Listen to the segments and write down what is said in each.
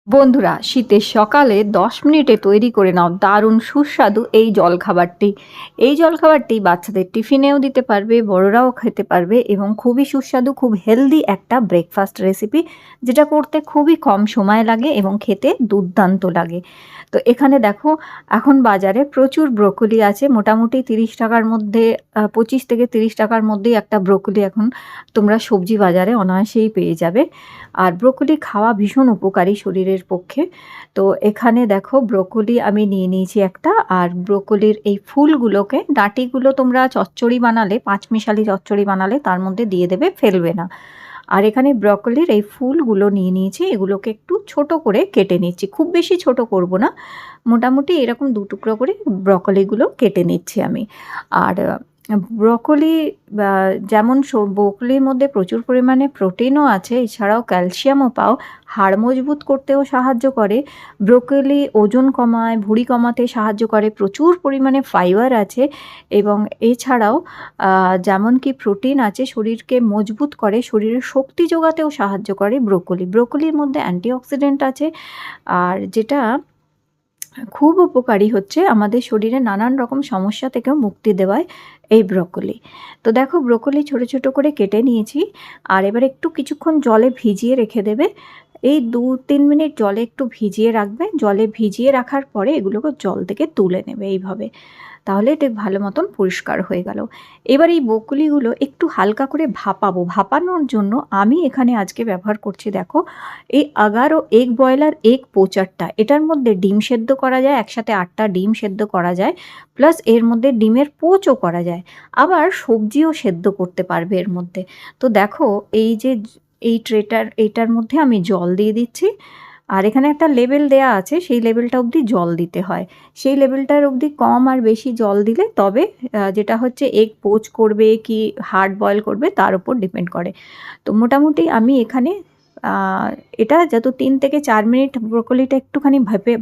বন্ধুরা, শীতের সকালে ১০ মিনিটে তৈরি করে নাও দারুণ সুস্বাদু এই জলখাবারটি। এই জলখাবারটি বাচ্চাদের টিফিনেও দিতে পারবে, বড়রাও খেতে পারবে এবং খুবই সুস্বাদু, খুব হেলদি একটা ব্রেকফাস্ট রেসিপি, যেটা করতে খুবই কম সময় লাগে এবং খেতে দুর্দান্ত লাগে। তো এখানে দেখো, এখন বাজারে প্রচুর ব্রোকলি আছে। মোটামুটি ৩০ টাকার মধ্যে ২৫ থেকে ৩০ টাকার মধ্যেই একটা ব্রোকলি এখন তোমরা সবজি বাজারে অনায়াসেই পেয়ে যাবে। আর ব্রোকলি খাওয়া ভীষণ উপকারী শরীরের পক্ষে। তো এখানে দেখো, ব্রোকলি আমি নিয়ে নিয়েছি একটা। আর ব্রোকলির এই ফুলগুলোকে, ডাঁটিগুলো তোমরা চচ্চড়ি বানালে, পাঁচমিশালি চচ্চড়ি বানালে তার মধ্যে দিয়ে দেবে, ফেলবে না। আর এখানে ব্রোকলির এই ফুলগুলো নিয়ে নিয়েছি, এগুলোকে একটু ছোট করে কেটে নিচ্ছি। খুব বেশি ছোট করব না, মোটামুটি এরকম ২ টুকরো করে ব্রোকলিগুলো কেটে নিচ্ছি আমি। আর ব্রোকলি যেমন ব্রোকলির মধ্যে প্রচুর পরিমাণে প্রোটিনও আছে, এছাড়াও ক্যালসিয়ামও পাও, হাড় মজবুত করতেও সাহায্য করে। ব্রোকলি ওজন কমায়, ভুঁড়ি কমাতে সাহায্য করে, প্রচুর পরিমাণে ফাইবার আছে এবং এছাড়াও যেমন কি প্রোটিন আছে, শরীরকে মজবুত করে, শরীরের শক্তি যোগাতেও সাহায্য করে ব্রোকলি। ব্রোকলির মধ্যে অ্যান্টিঅক্সিডেন্ট আছে, আর যেটা খুব উপকারী হচ্ছে আমাদের শরীরে নানান রকম সমস্যা থেকেও মুক্তি দেওয়ায় এই ব্রোকলি। তো দেখো, ব্রোকলি ছোট ছোট করে কেটে নিয়েছি। আর এবার একটু কিছুক্ষণ জলে ভিজিয়ে রেখে দেবে। এই ২-৩ মিনিট জলে একটু ভিজিয়ে রাখবে। জলে ভিজিয়ে রাখার পরে এগুলোকে জল থেকে তুলে নেবে এইভাবে। তাহলে এটা ভালো মতন পরিষ্কার হয়ে গেল। এবার এই ব্রোকলিগুলো একটু হালকা করে ভাপাবো। ভাপানোর জন্য আমি এখানে আজকে ব্যবহার করছি, দেখো, এই আগারো এগ বয়লার এগ পোচারটা। এটার মধ্যে ডিম সেদ্ধ করা যায়, একসাথে ৮টা ডিম সেদ্ধ করা যায়, প্লাস এর মধ্যে ডিমের পোচও করা যায়, আবার সবজিও সেদ্ধ করতে পারবে এর মধ্যে। তো দেখো, এই যে এই এইটার মধ্যে আমি জল দিয়ে দিচ্ছি। আর এখানে একটা লেবেল দেয়া আছে, সেই লেবেলটা অবধি জল দিতে হয়। সেই লেবেলটার অবধি কম আর বেশি জল দিলে তবে যেটা হচ্ছে এগ পোচ করবে কি হার্ড বয়েল করবে তার উপর ডিপেন্ড করে। তো মোটামুটি আমি এখানে এটা যত ৩ থেকে ৪ মিনিট ব্রোকলিটা একটুখানি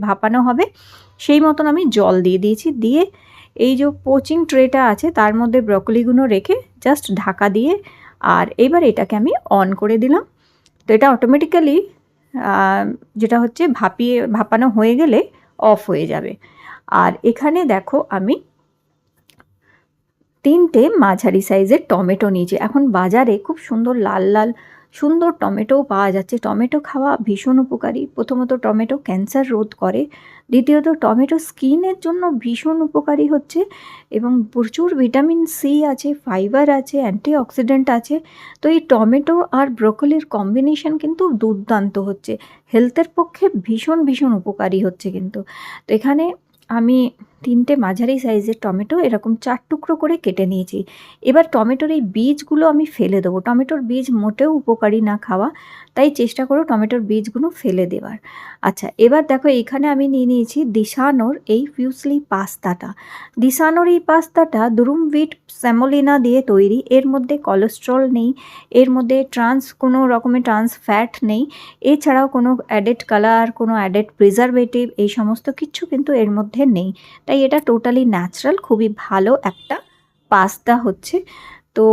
ভাপানো হবে সেই মতন আমি জল দিয়ে দিয়েছি। দিয়ে এই যে পোচিং ট্রেটা আছে তার মধ্যে ব্রোকলিগুলো রেখে জাস্ট ঢাকা দিয়ে, আর এবার এটাকে আমি অন করে দিলাম। তো এটা অটোমেটিক্যালি যেটা হচ্ছে ভাপানো হয়ে গেলে অফ হয়ে যাবে। আর এখানে দেখো, আমি ৩টে মাঝারি সাইজের টমেটো নিয়েছি। এখন বাজারে খুব সুন্দর লাল লাল সুন্দর টমেটোও পাওয়া যাচ্ছে। টমেটো খাওয়া ভীষণ উপকারী। প্রথমত টমেটো ক্যান্সার রোধ করে, দ্বিতীয়ত টমেটো স্কিনের জন্য ভীষণ উপকারী হচ্ছে এবং প্রচুর ভিটামিন সি আছে, ফাইবার আছে, অ্যান্টিঅক্সিডেন্ট আছে। তো এই টমেটো আর ব্রোকলির কম্বিনেশন কিন্তু দুর্দান্ত হচ্ছে, হেলথের পক্ষে ভীষণ ভীষণ উপকারী হচ্ছে কিন্তু। তো এখানে আমি ৩টে মাঝারি সাইজের টমেটো এরকম ৪ টুকরো করে কেটে নিয়েছি। এবার টমেটোর এই বীজগুলো আমি ফেলে দেবো। টমেটোর বীজ মোটেও উপকারী না খাওয়া, তাই চেষ্টা করো টমেটোর বীজগুলো ফেলে দেওয়ার। আচ্ছা, এবার দেখো, এখানে আমি নিয়ে নিয়েছি দিশানোর এই ফিউসলি পাস্তাটা। দিশানোর এই পাস্তাটা দুরুম হুইট সেমোলিনা দিয়ে তৈরি। এর মধ্যে কোলেস্ট্রল নেই, এর মধ্যে কোনো রকমের ট্রান্স ফ্যাট নেই, এছাড়াও কোনো অ্যাডেড কালার, কোনো অ্যাডেড প্রিজারভেটিভ, এই সমস্ত কিছু কিন্তু এর মধ্যে নেই। তাই এটা টোটালি ন্যাচারাল, খুবই ভালো একটা পাস্তা হচ্ছে। তো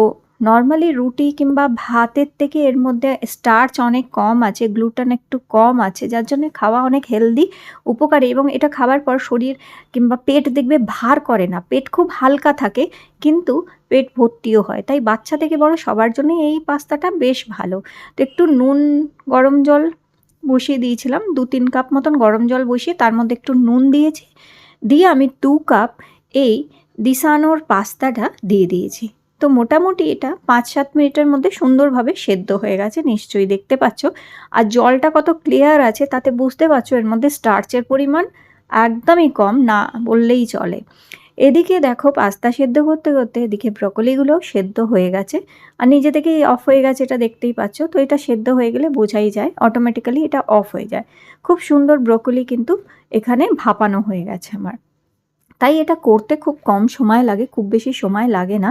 নর্মালি রুটি কিংবা ভাতের থেকে এর মধ্যে স্টার্চ অনেক কম আছে, গ্লুটেন একটু কম আছে, যার জন্য খাওয়া অনেক হেলদি, উপকারী। এবং এটা খাবার পর শরীর কিংবা পেট দেখবে ভার করে না, পেট খুব হালকা থাকে, কিন্তু পেট ভর্তিও হয়। তাই বাচ্চা থেকে বড় সবার জন্যই এই পাস্তাটা বেশ ভালো। তো একটু নুন, গরম জল বসিয়ে দিয়েছিলাম, ২-৩ কাপ মতন গরম জল বসিয়ে তার মধ্যে একটু নুন দিয়েছি, দিয়ে আমি 2 কাপ এই দিশানোর পাস্তাটা দিয়ে দিয়েছি। তো মোটামুটি এটা ৫-৭ মিনিটের মধ্যে সুন্দরভাবে সেদ্ধ হয়ে গেছে, নিশ্চয়ই দেখতে পাচ্ছ। আর জলটা কত ক্লিয়ার আছে তাতে বুঝতে পারছো এর মধ্যে স্টার্চের পরিমাণ একদমই কম, না বললেই চলে। এদিকে দেখো, পাস্তা সেদ্ধ করতে করতে এদিকে ব্রকলিগুলো সেদ্ধ হয়ে গেছে আর নিজে থেকেই অফ হয়ে গেছে, এটা দেখতেই পাচ্ছ। তো এটা সেদ্ধ হয়ে গেলে বোঝাই যায়, অটোমেটিক্যালি এটা অফ হয়ে যায়। খুব সুন্দর ব্রকলি কিন্তু এখানে ভাপানো হয়ে গেছে আমার। তাই এটা করতে খুব কম সময় লাগে, খুব বেশি সময় লাগে না।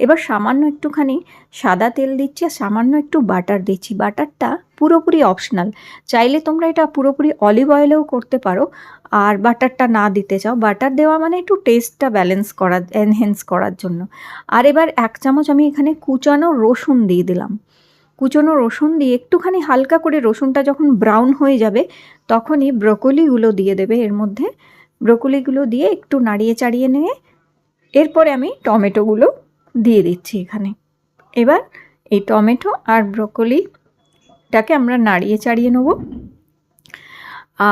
এবার সামান্য একটুখানি সাদা তেল দিচ্ছি আর সামান্য একটু বাটার দিচ্ছি। বাটারটা পুরোপুরি অপশনাল, চাইলে তোমরা এটা পুরোপুরি অলিভ অয়েলেও করতে পারো। আর বাটারটা না দিতে চাও, বাটার দেওয়া মানে একটু টেস্টটা এনহ্যান্স করার জন্য। আর এবার ১ চামচ আমি এখানে কুচানো রসুন দিয়ে দিলাম। কুচনো রসুন দিয়ে একটুখানি হালকা করে রসুনটা যখন ব্রাউন হয়ে যাবে তখনই ব্রোকলিগুলো দিয়ে দেবে এর মধ্যে। ব্রোকলিগুলো দিয়ে একটু নাড়িয়ে চাড়িয়ে নিয়ে এরপরে আমি টমেটোগুলো দিয়ে দিচ্ছি এখানে। এবার এই টমেটো আর ব্রোকলিটাকে আমরা নাড়িয়ে চাড়িয়ে নেব।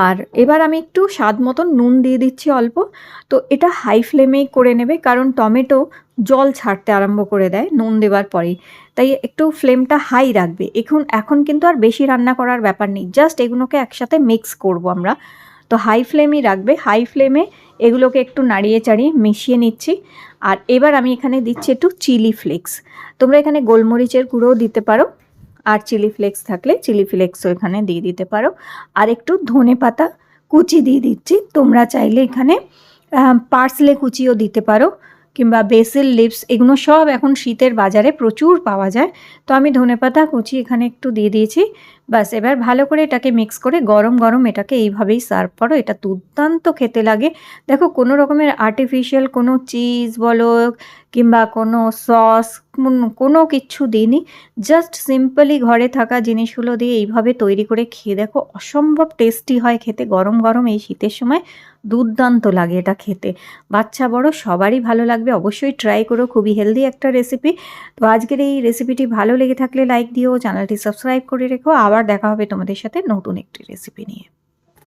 আর এবার আমি একটু স্বাদ মতন নুন দিয়ে দিচ্ছি অল্প। তো এটা হাই ফ্লেমেই করে নেবে, কারণ টমেটো জল ছাড়তে আরম্ভ করে দেয় নুন দেওয়ার পরেই, তাই একটু ফ্লেমটা হাই রাখবে। এখন কিন্তু আর বেশি রান্না করার ব্যাপার নেই, জাস্ট এগুলোকে একসাথে মিক্স করব আমরা। তো হাই ফ্লেমই রাখবে, হাই ফ্লেমে এগুলোকে একটু নাড়িয়ে চাড়িয়ে মিশিয়ে নিচ্ছি। আর এবার আমি এখানে দিচ্ছি একটু চিলি ফ্লেক্স। তোমরা এখানে গোলমরিচের গুঁড়োও দিতে পারো, আর চিলি ফ্লেক্স থাকলে চিলি ফ্লেক্সও এখানে দিয়ে দিতে পারো। আর একটু ধনে পাতা কুচি দিয়ে দিচ্ছি। তোমরা চাইলে এখানে পার্সলে কুচিও দিতে পারো, কিংবা বেসিল লিভস, এগুলো সব এখন শীতের বাজারে প্রচুর পাওয়া যায়। তো আমি ধনেপাতা কুচি এখানে একটু দিয়ে দিয়েছি। বাস এবার ভালো করে এটাকে মিক্স করে গরম গরম এটাকে এইভাবেই সার্ভ করো। এটা দুর্দান্ত খেতে লাগে। দেখো, কোনো রকমের আর্টিফিশিয়াল কোনো চিজ বলো কিংবা কোনো সস কোনো কিচ্ছু দিইনি, জাস্ট সিম্পলি ঘরে থাকা জিনিসগুলো দিয়ে এইভাবে তৈরি করে খেয়ে দেখো, অসম্ভব টেস্টি হয় খেতে। গরম গরম এই শীতের সময় দুর্দান্ত লাগে এটা খেতে। বাচ্চা বড় সবারই ভালো লাগবে, অবশ্যই ট্রাই করো। খুবই হেলদি একটা রেসিপি। তো আজকের এই রেসিপিটি ভালো লেগে থাকলে লাইক দিও, চ্যানেলটি সাবস্ক্রাইব করে রেখো। আবার দেখা হবে তোমাদের সাথে নতুন একটি রেসিপি নিয়ে।